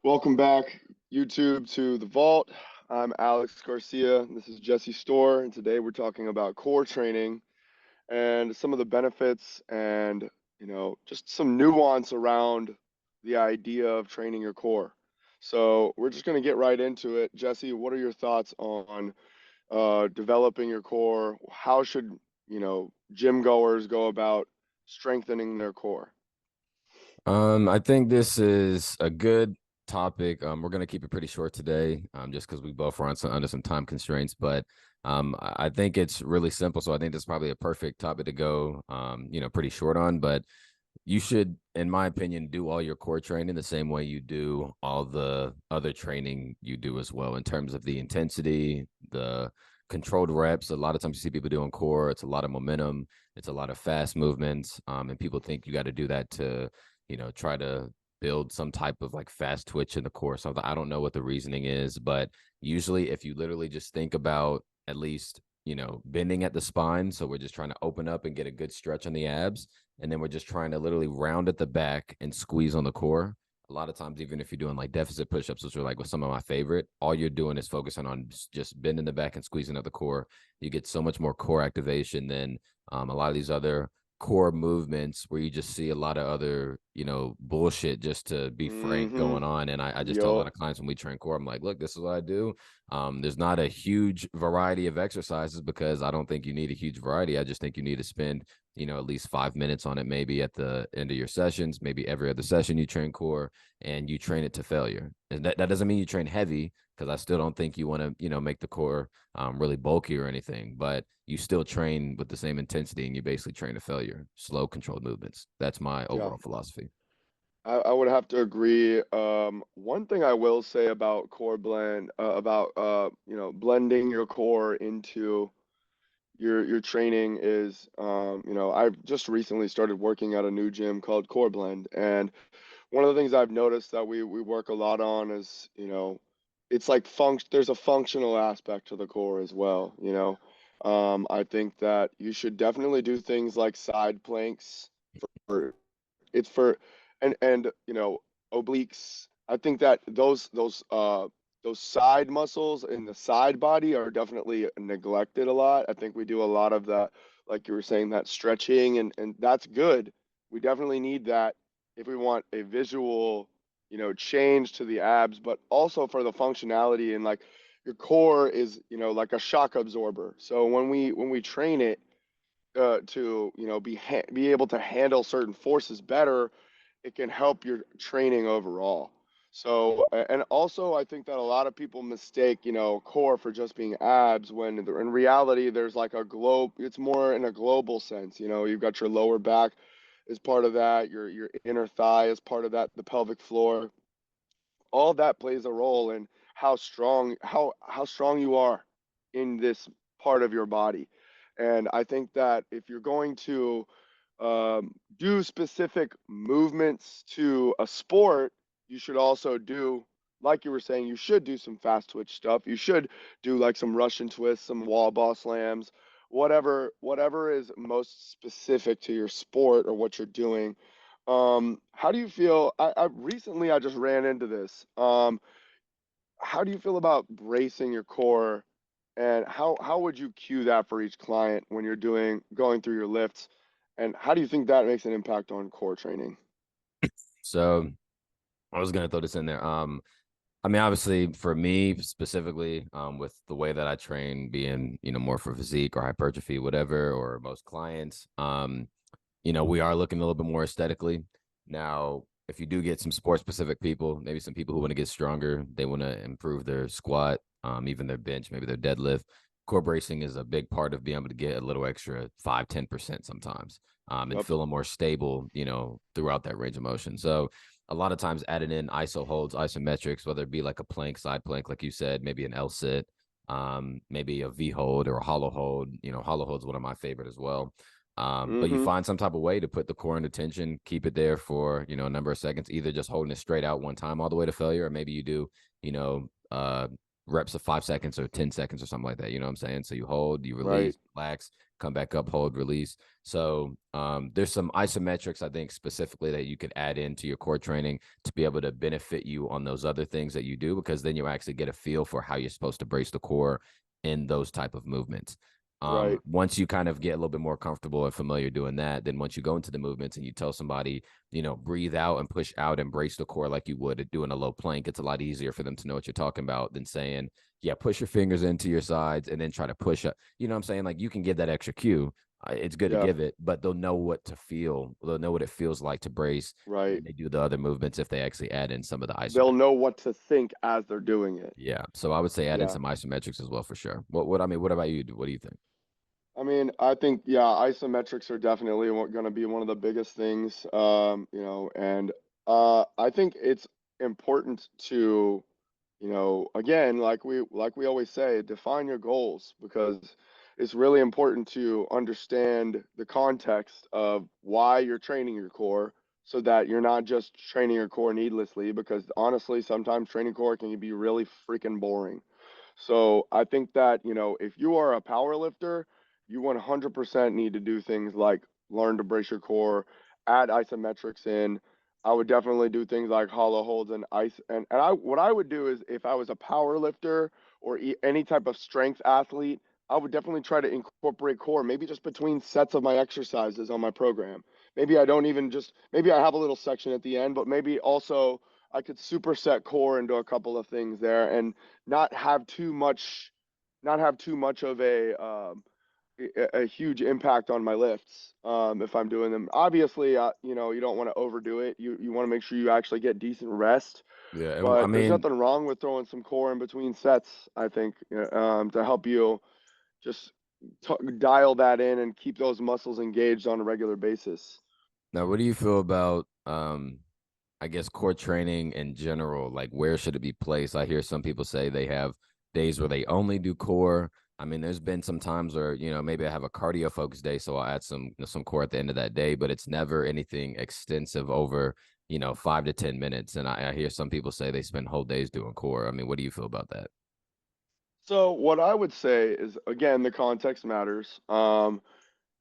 Welcome back, YouTube, to The Vault. I'm Alex Garcia. This is Jesse Storr, and today we're talking about core training and some of the benefits and, just some nuance around the idea of training your core. So we're just going to get right into it. Jesse, what are your thoughts on developing your core? How should, gym goers go about strengthening their core? I think this is a good topic. We're gonna keep it pretty short today, just because we both are under some time constraints. But I think it's really simple. So I think that's probably a perfect topic to go, pretty short on. But you should, in my opinion, do all your core training the same way you do all the other training you do as well, in terms of the intensity, the controlled reps. A lot of times you see people doing core, it's a lot of momentum, it's a lot of fast movements, and people think you got to do that to try to build some type of like fast twitch in the core. So I don't know what the reasoning is, but usually if you literally just think about at least, bending at the spine. So we're just trying to open up and get a good stretch on the abs. And then we're just trying to literally round at the back and squeeze on the core. A lot of times, even if you're doing like deficit push-ups, which are like with some of my favorite, all you're doing is focusing on just bending the back and squeezing at the core. You get so much more core activation than a lot of these other core movements where you just see a lot of other, bullshit, just to be frank, Mm-hmm. going on. And I just tell a lot Yup. of clients when we train core, I'm like, look, this is what I do. There's not a huge variety of exercises because I don't think you need a huge variety. I just think you need to spend, at least 5 minutes on it, maybe at the end of your sessions, maybe every other session you train core and you train it to failure. And that doesn't mean you train heavy, because I still don't think you want to, make the core really bulky or anything, but you still train with the same intensity and you basically train to failure, slow, controlled movements. That's my Yeah. overall philosophy. I would have to agree. One thing I will say about core blend, about blending your core into your training is, I've just recently started working at a new gym called Core Blend, and one of the things I've noticed that we work a lot on is, it's like there's a functional aspect to the core as well. I think that you should definitely do things like side planks for it's for and obliques. I think that those side muscles in the side body are definitely neglected a lot. I think we do a lot of that, like you were saying, that stretching, and that's good. We definitely need that if we want a visual, change to the abs, but also for the functionality, and like your core is, like a shock absorber. So when we train it to be able to handle certain forces better, it can help your training overall. So, and also I think that a lot of people mistake, core for just being abs, when in reality there's like a globe. It's more in a global sense. You've got your lower back as part of that, your inner thigh is part of that, the pelvic floor. All that plays a role in how strong you are in this part of your body. And I think that if you're going to do specific movements to a sport, you should also do, like you were saying, you should do some fast twitch stuff. You should do like some Russian twists, some wall ball slams, whatever is most specific to your sport or what you're doing. How do you feel? I recently I just ran into this. How do you feel about bracing your core, and how would you cue that for each client when you're going through your lifts, and how do you think that makes an impact on core training? So I was gonna throw this in there. I mean, obviously, for me specifically, with the way that I train, being more for physique or hypertrophy, whatever, or most clients, we are looking a little bit more aesthetically. Now, if you do get some sport specific people, maybe some people who want to get stronger, they want to improve their squat, even their bench, maybe their deadlift. Core bracing is a big part of being able to get a little extra 5-10% sometimes, and Yep. feeling more stable, throughout that range of motion. So a lot of times adding in ISO holds, isometrics, whether it be like a plank, side plank, like you said, maybe an L sit, maybe a V hold or a hollow hold. Hollow hold is one of my favorite as well. But you Mm-hmm. find some type of way to put the core into tension, keep it there for, a number of seconds, either just holding it straight out one time all the way to failure, or maybe you do, you know, uh, reps of 5 seconds or 10 seconds or something like that. You know what I'm saying? So you hold, you Right. release, relax, come back up, hold, release. So there's some isometrics, I think, specifically that you could add into your core training to be able to benefit you on those other things that you do, because then you actually get a feel for how you're supposed to brace the core in those type of movements. Right. Once you kind of get a little bit more comfortable and familiar doing that, then once you go into the movements and you tell somebody, breathe out and push out and brace the core like you would doing a low plank, it's a lot easier for them to know what you're talking about than saying, yeah, push your fingers into your sides and then try to push up. You know what I'm saying? Like, you can give that extra cue. It's good to Yeah. give it, but they'll know what to feel. They'll know what it feels like to brace Right. when they do the other movements if they actually add in some of the They'll isometrics. know what to think as they're doing it. Yeah. So I would say add in Yeah. some isometrics as well for sure. What I mean, what about you? What do you think? I mean, I think, yeah, isometrics are definitely going to be one of the biggest things, and I think it's important to, again, like we always say, define your goals, because it's really important to understand the context of why you're training your core, so that you're not just training your core needlessly, because honestly, sometimes training core can be really freaking boring. So I think that, if you are a power lifter, you 100% need to do things like learn to brace your core, add isometrics in. I would definitely do things like hollow holds and ice. And what I would do is, if I was a power lifter or any type of strength athlete, I would definitely try to incorporate core, maybe just between sets of my exercises on my program. Maybe I don't even just, maybe I have a little section at the end, but maybe also I could superset core into a couple of things there, and not have too much, not have too much of a huge impact on my lifts, if I'm doing them. Obviously, you don't want to overdo it. You want to make sure you actually get decent rest, Yeah, and I but there's mean, nothing wrong with throwing some core in between sets, I think, to help you just dial that in and keep those muscles engaged on a regular basis. now what do you feel about I guess core training in general? Like, where should it be placed? I hear some people say they have days where they only do core. I mean, there's been some times where, maybe I have a cardio focused day, so I'll add some core at the end of that day, but it's never anything extensive over, 5 to 10 minutes. And I hear some people say they spend whole days doing core. I mean, what do you feel about that? So what I would say is, again, the context matters.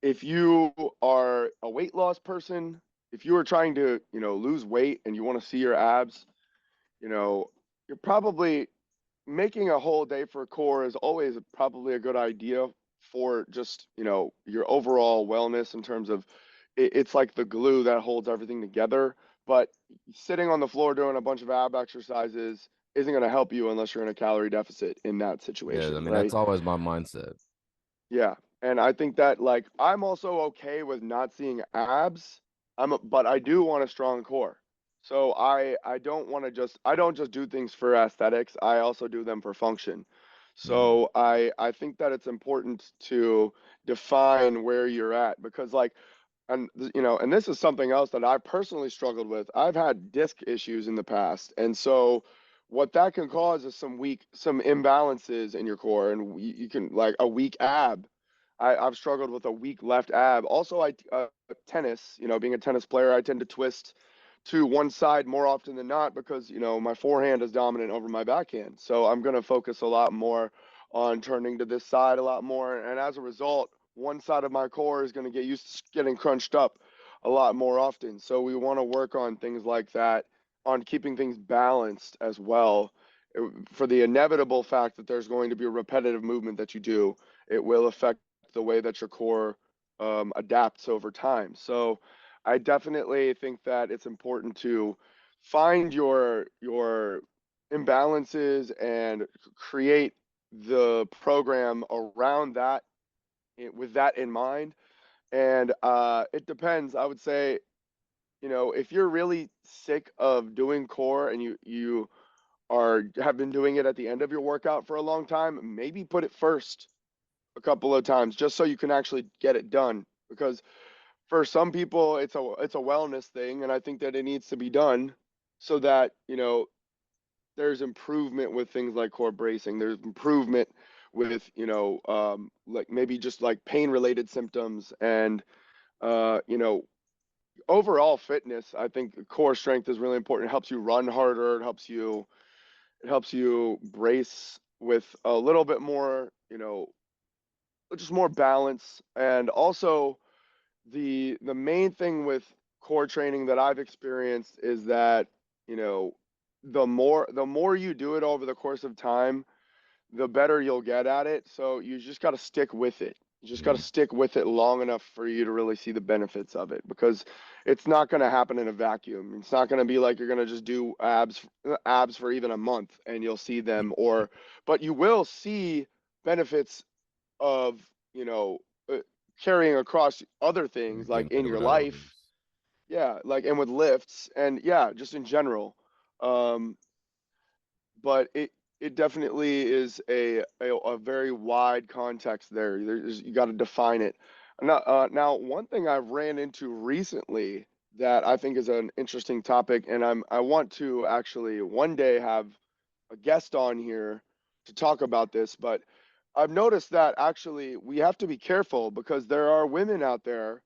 If you are a weight loss person, if you are trying to, lose weight and you want to see your abs, you know, you're probably making a whole day for core is always probably a good idea for just, your overall wellness, in terms of it's like the glue that holds everything together. But sitting on the floor doing a bunch of ab exercises isn't going to help you unless you're in a calorie deficit in that Yeah, I situation, mean, that's right? always my mindset. Yeah. And I think that, like, I'm also okay with not seeing abs. But I do want a strong core. So I don't want to just, I don't just do things for aesthetics. I also do them for function. Mhm. So I think that it's important to define where you're at, because, like, and this is something else that I personally struggled with. I've had disc issues in the past, and so what that can cause is some imbalances in your core, and you can, like, a weak ab. I've struggled with a weak left ab. Also, tennis. Being a tennis player, I tend to twist to one side more often than not, because my forehand is dominant over my backhand. So I'm going to focus a lot more on turning to this side a lot more, and as a result, one side of my core is going to get used to getting crunched up a lot more often. So we want to work on things like that, on keeping things balanced as well. For the inevitable fact that there's going to be a repetitive movement that you do, it will affect the way that your core adapts over time. So I definitely think that it's important to find your imbalances and create the program around that, with that in mind. And it depends. I would say, if you're really sick of doing core, and you have been doing it at the end of your workout for a long time, maybe put it first a couple of times, just so you can actually get it done. Because for some people, it's a wellness thing, and I think that it needs to be done so that, there's improvement with things like core bracing. There's improvement with, like, maybe just like pain related symptoms, and overall fitness. I think core strength is really important. It helps you run harder. It helps you brace with a little bit more, just more balance. And also the main thing with core training that I've experienced is that, you know, the more you do it over the course of time, the better you'll get at it. So you just got to stick with it. You just got to Mhm. stick with it long enough for you to really see the benefits of it, because it's not going to happen in a vacuum. It's not going to be like you're going to just do abs for even a month and you'll see them, or but you will see benefits of, uh, carrying across other Yeah, things like getting in better your with other life. organs. Yeah, like and with lifts and yeah, just in general. Um, but it definitely is a very wide context there. You got to define it. Now, one thing I've ran into recently that I think is an interesting topic, and I want to actually one day have a guest on here to talk about this, but I've noticed that actually we have to be careful because there are women out there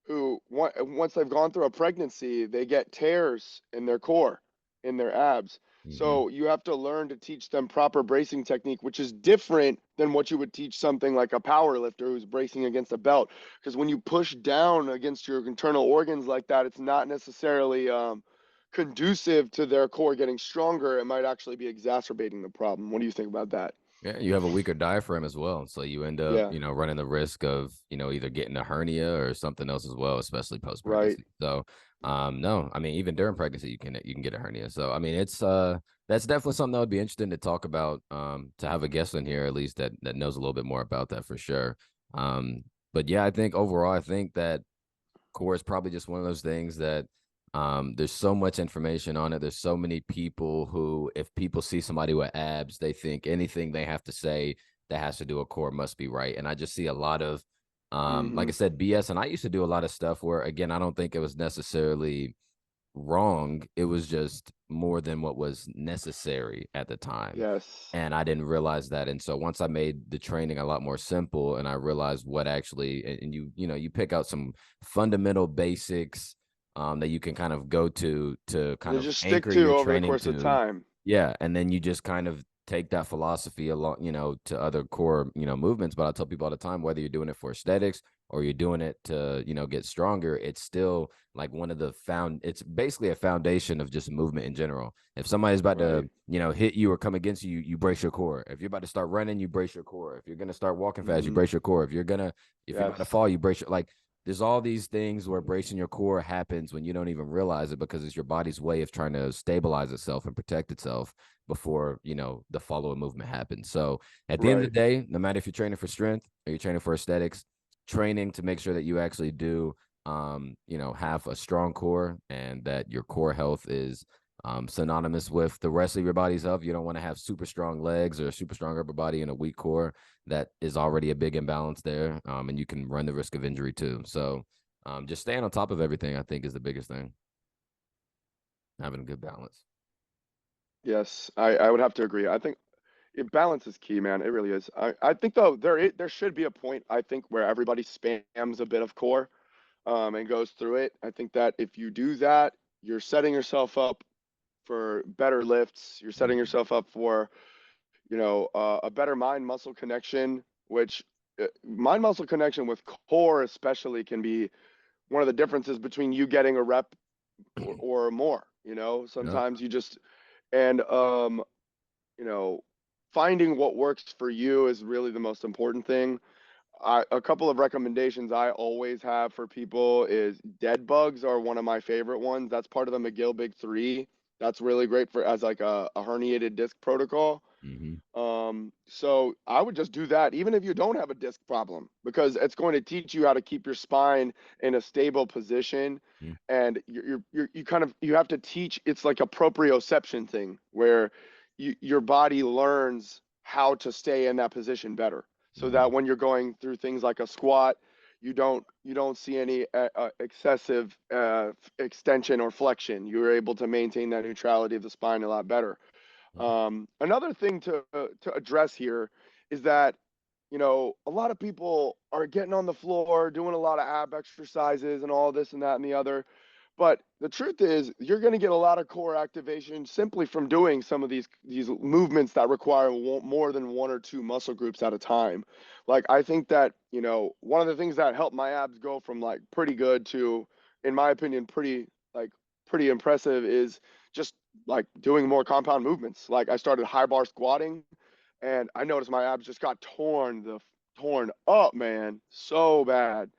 who once they've gone through a pregnancy, they get tears in their core, in their abs. Hmm. So you have to learn to teach them proper bracing technique, which is different than what you would teach something like a power lifter who's bracing against a belt. Because when you push down against your internal organs like that, it's not necessarily conducive to their core getting stronger. It might actually be exacerbating the problem. What do you think about that? Yeah, you have a weaker diaphragm as well. So you end up, Yeah, running the risk of, either getting a hernia or something else as well, especially post right. pregnancy. So, no, I mean, even during pregnancy, you can get a hernia. So, I mean, it's that's definitely something that would be interesting to talk about. To have a guest in here at least that knows a little bit more about that for sure. Um, but yeah, I think overall, I think that core is probably just one of those things that there's so much information on it. There's so many people who, if people see somebody with abs, they think anything they have to say that has to do with core must be right. And I just see a lot of, like Hmm. I said, BS. And I used to do a lot of stuff where, again, I don't think it was necessarily wrong. It was just more than what was necessary at the time. Yes. And I didn't realize that. And so once I made the training a lot more simple and I realized what actually, and you pick out some fundamental basics that you can kind of go to kind To of just stick anchor to your over the training course of to. time. Yeah. And then you just kind of take that philosophy along, to other core, movements. But I tell people all the time, whether you're doing it for aesthetics or you're doing it to, get stronger, it's still like one of the it's basically a foundation of just movement in general. If somebody's about to, Right. hit you or come against you, you brace your core. If you're about to start running, you brace your core. If you're gonna start walking fast, you Hmm. brace your core. If you're about to Yes. fall, you brace your like there's all these things where bracing your core happens when you don't even realize it because it's your body's way of trying to stabilize itself and protect itself before, the follow-up movement happens. So at the end of the Right. day, no matter if you're training for strength or you're training for aesthetics, training to make sure that you actually do have a strong core and that your core health is synonymous with the rest of your body's health. You don't want to have super strong legs or a super strong upper body and a weak core. That is already a big imbalance there, and you can run the risk of injury too. So, just staying on top of everything, I think, is the biggest thing. Having a good balance. Yes. I would have to agree. I think balance is key, man. It really is. I think though there should be a point I think where everybody spams a bit of core and goes through it. I think that if you do that, you're setting yourself up for better lifts. You're setting Mhm. yourself up for, a better mind muscle connection, which mind muscle connection with core especially can be one of the differences between you getting a rep or more. Yep. Sometimes you just and you know, finding what works for you is really the most important thing. A couple of recommendations I always have for people is dead bugs are one of my favorite ones. That's part of the McGill Big Three. That's really great for as like a herniated disc protocol. Hmm. So I would just do that even if you don't have a disc problem, because it's going to teach you how to keep your spine in a stable position. And you kind of you have to teach. It's like a proprioception thing where your body learns how to stay in that position better, so Hmm. that when you're going through things like a squat, you don't see any excessive extension or flexion. You're able to maintain that neutrality of the spine a lot better. Another thing to address here is that, a lot of people are getting on the floor, doing a lot of ab exercises and all this and that and the other. But the truth is, you're going to get a lot of core activation simply from doing some of these movements that require more than one or two muscle groups at a time. Like I think that, you know, one of the things that helped my abs go from like pretty good to, in my opinion, pretty impressive is just like doing more compound movements. Like I started high bar squatting, and I noticed my abs just got torn up, man, so bad.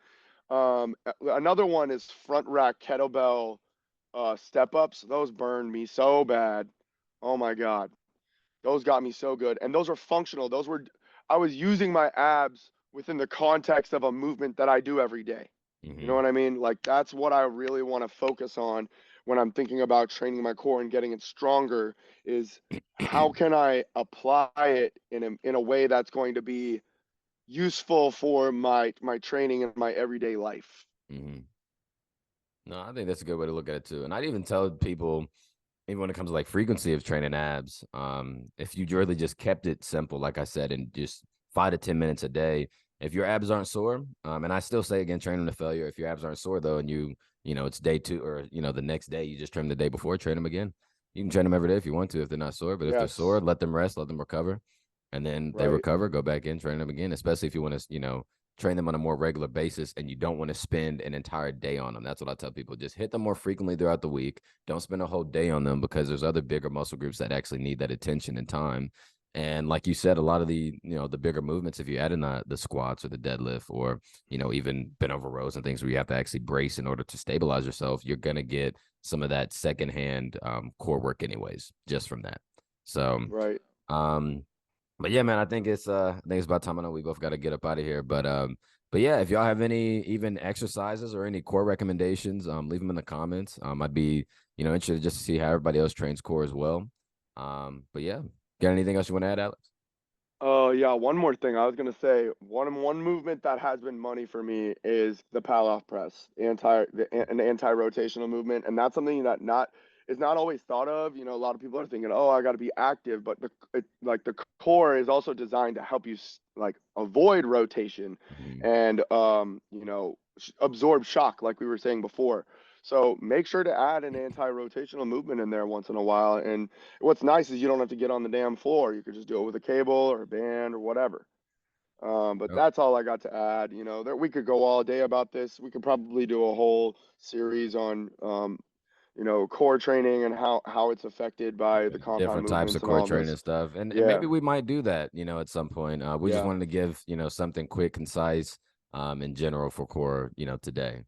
Another one is front rack kettlebell step ups. Those burned me so bad. Oh my God. Those got me so good. And those were functional. I was using my abs within the context of a movement that I do every day. You know Mm-hmm. what I mean? Like that's what I really want to focus on when I'm thinking about training my core and getting it stronger is how can I apply it in a way that's going to be useful for my training and my everyday life. Mm-hmm. No, I think that's a good way to look at it too. And I'd even tell people, even when it comes to like frequency of training abs, if you really just kept it simple, like I said, and just 5 to 10 minutes a day, if your abs aren't sore, and I still say again, training to failure, if your abs aren't sore though, and you know, it's day two or, you know, the next day, you just train the day before, train them again. You can train them every day if you want to, if they're not sore, but if they're sore, Yes, let them rest, let them recover. And then they right. recover, go back in, train them again, especially if you want to, you know, train them on a more regular basis and you don't want to spend an entire day on them. That's what I tell people. Just hit them more frequently throughout the week. Don't spend a whole day on them because there's other bigger muscle groups that actually need that attention and time. And like you said, a lot of the, you know, the bigger movements, if you add in the squats or the deadlift or, you know, even bent over rows and things where you have to actually brace in order to stabilize yourself, you're going to get some of that secondhand core work anyways, just from that. So, Right. um, but yeah, man, I think it's about time. I know we both got to get up out of here, but yeah, if y'all have any even exercises or any core recommendations, leave them in the comments. I'd be, you know, interested just to see how everybody else trains core as well. But yeah, got anything else you want to add, Alex? Oh yeah, one more thing. I was gonna say one movement that has been money for me is the Palloff press, an anti-rotational movement, and that's something that not is not always thought of. You know, a lot of people are thinking, oh, I got to be active, but like the core is also designed to help you like avoid rotation Mhm. and you know absorb shock, like we were saying before. So make sure to add an anti-rotational movement in there once in a while, and what's nice is you don't have to get on the damn floor. You could just do it with a cable or a band or whatever. But Oh, that's all I got to add. You know, we could go all day about this. We could probably do a whole series on, you know, core training and how it's affected by yeah, the compound different types of movements and core all of training this. and stuff, and Yeah, maybe we might do that, you know, at some point. We just yeah, wanted to give, you know, something quick, concise, in general for core, you know, today.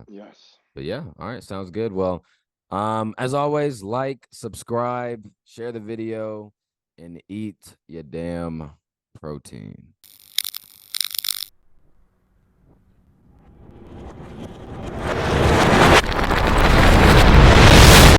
yes. But yeah, all right, sounds good. Well, as always, like, subscribe, share the video, and eat your damn protein.